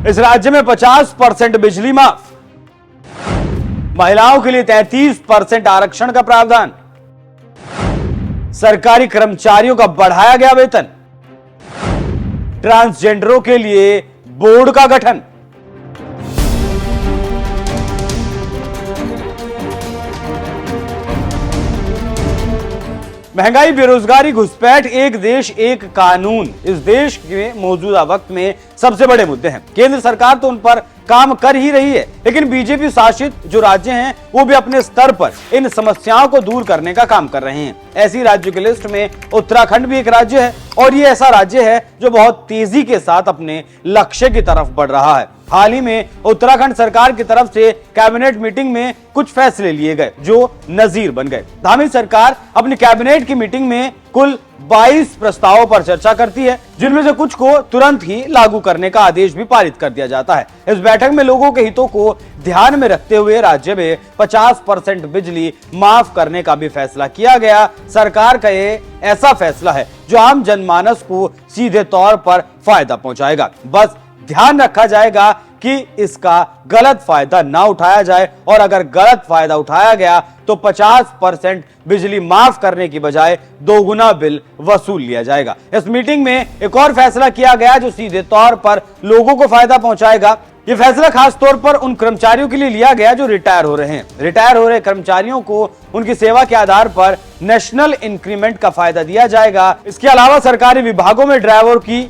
इस राज्य में 50% बिजली माफ, महिलाओं के लिए 33% आरक्षण का प्रावधान, सरकारी कर्मचारियों का बढ़ाया गया वेतन, ट्रांसजेंडरों के लिए बोर्ड का गठन। महंगाई, बेरोजगारी, घुसपैठ, एक देश एक कानून इस देश के मौजूदा वक्त में सबसे बड़े मुद्दे हैं। केंद्र सरकार तो उन पर काम कर ही रही है, लेकिन बीजेपी शासित जो राज्य हैं वो भी अपने स्तर पर इन समस्याओं को दूर करने का काम कर रहे हैं। ऐसी राज्यों की लिस्ट में उत्तराखंड भी एक राज्य है और ये ऐसा राज्य है जो बहुत तेजी के साथ अपने लक्ष्य की तरफ बढ़ रहा है। हाल ही में उत्तराखंड सरकार की तरफ से कैबिनेट मीटिंग में कुछ फैसले लिए गए जो नजीर बन गए। धामी सरकार अपनी कैबिनेट की मीटिंग में कुल 22 प्रस्तावों पर चर्चा करती है, जिनमें से कुछ को तुरंत ही लागू करने का आदेश भी पारित कर दिया जाता है। इस बैठक में लोगों के हितों को ध्यान में रखते हुए राज्य में 50% बिजली माफ करने का भी फैसला किया गया। सरकार का ये ऐसा फैसला है जो आम जनमानस को सीधे तौर पर फायदा पहुंचाएगा। बस ध्यान रखा जाएगा कि इसका गलत फायदा ना उठाया जाए, और अगर गलत फायदा उठाया गया तो 50% बिजली माफ करने की बजाय दोगुना बिल वसूल लिया जाएगा। इस मीटिंग में एक और फैसला किया गया जो सीधे तौर पर लोगों को फायदा पहुंचाएगा। ये फैसला खास तौर पर उन कर्मचारियों के लिए लिया गया जो रिटायर हो रहे हैं। रिटायर हो रहे कर्मचारियों को उनकी सेवा के आधार पर नेशनल इंक्रीमेंट का फायदा दिया जाएगा। इसके अलावा सरकारी विभागों में ड्राइवर की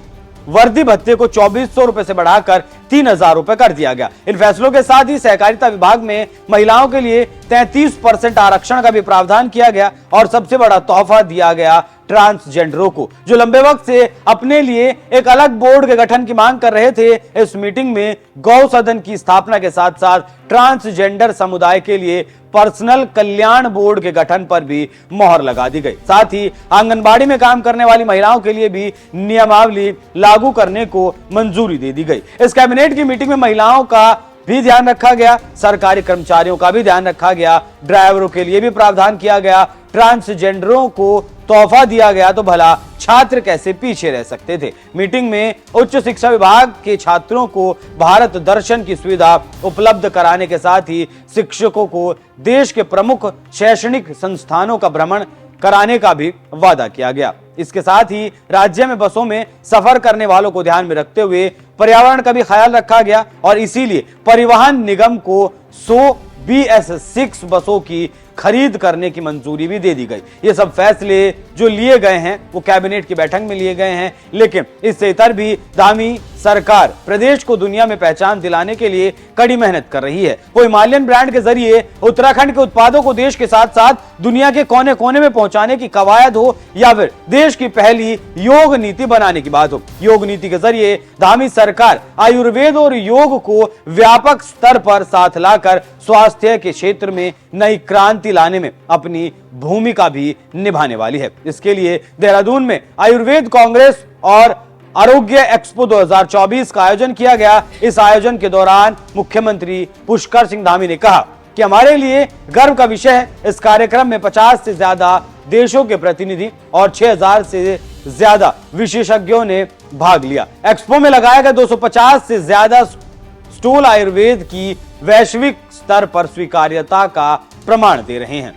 वर्दी भत्ते को 2400 रुपए से बढ़ाकर 3000 रुपए कर दिया गया। इन फैसलों के साथ ही सहकारिता विभाग में महिलाओं के लिए 33% आरक्षण का भी प्रावधान किया गया, और सबसे बड़ा तोहफा दिया गया ट्रांसजेंडरों को, जो लंबे वक्त से अपने लिए एक अलग बोर्ड के गठन की मांग कर रहे थे। इस मीटिंग में गौ सदन की स्थापना के साथ साथ ट्रांसजेंडर समुदाय के लिए पर्सनल कल्याण बोर्ड के गठन पर भी मोहर लगा दी गई। साथ ही आंगनबाड़ी में काम करने वाली महिलाओं के लिए भी नियमावली लागू करने को मंजूरी दे दी गई। इस कैबिनेट की मीटिंग में महिलाओं का भी ध्यान रखा गया, सरकारी कर्मचारियों का भी ध्यान रखा गया, ड्राइवरों के लिए भी प्रावधान किया गया, ट्रांसजेंडरों को तोहफा दिया गया तो भला छात्र कैसे पीछे रह सकते थे। मीटिंग में उच्च शिक्षा विभाग के छात्रों को भारत दर्शन की सुविधा उपलब्ध कराने के साथ ही शिक्षकों को देश के प्रमुख शैक्षणिक संस्थानों का भ्रमण कराने का भी वादा किया गया। इसके साथ ही राज्य में बसों में सफर करने वालों को ध्यान में रखते हुए पर्यावरण का भी ख्याल रखा गया, और इसीलिए परिवहन निगम को 100 BS6 बसों की खरीद करने की मंजूरी भी दे दी गई। ये सब फैसले जो लिए गए हैं वो कैबिनेट की बैठक में लिए गए हैं, लेकिन इससे इतर भी धामी सरकार प्रदेश को दुनिया में पहचान दिलाने के लिए कड़ी मेहनत कर रही है। वो हिमालयन ब्रांड के जरिए उत्तराखंड के उत्पादों को देश के साथ साथ दुनिया के कोने कोने में पहुंचाने की कवायद हो, या फिर देश की पहली योग नीति बनाने की बात हो। योग नीति के जरिए धामी सरकार आयुर्वेद और योग को व्यापक स्तर पर साथ लाकर स्वास्थ्य के क्षेत्र में नई क्रांति लाने में अपनी भूमिका भी निभाने वाली है। इसके लिए देहरादून में आयुर्वेद कांग्रेस और आरोग्य एक्सपो 2024 का आयोजन किया गया। इस आयोजन के दौरान मुख्यमंत्री पुष्कर सिंह धामी ने कहा कि हमारे लिए गर्व का विषय है। इस कार्यक्रम में 50 से ज्यादा देशों के प्रतिनिधि और 6000 से ज्यादा विशेषज्ञों ने भाग लिया। एक्सपो में लगाया गया 250 से ज्यादा स्टॉल आयुर्वेद की वैश्विक स्तर पर स्वीकार्यता का प्रमाण दे रहे हैं।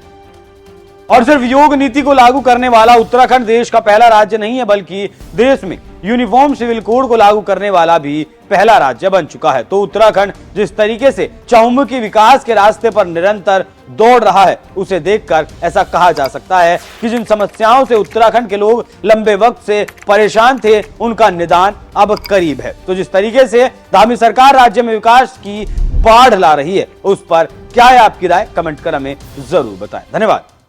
और सिर्फ योग नीति को लागू करने वाला उत्तराखंड देश का पहला राज्य नहीं है, बल्कि देश में यूनिफॉर्म सिविल कोड को लागू करने वाला भी पहला राज्य बन चुका है। तो उत्तराखंड जिस तरीके से चहुमुखी विकास के रास्ते पर निरंतर दौड़ रहा है, उसे देखकर ऐसा कहा जा सकता है कि जिन समस्याओं से उत्तराखंड के लोग लंबे वक्त से परेशान थे, उनका निदान अब करीब है। तो जिस तरीके से धामी सरकार राज्य में विकास की बाढ़ ला रही है, उस पर क्या है आपकी राय? कमेंट कर हमें जरूर बताएं। धन्यवाद।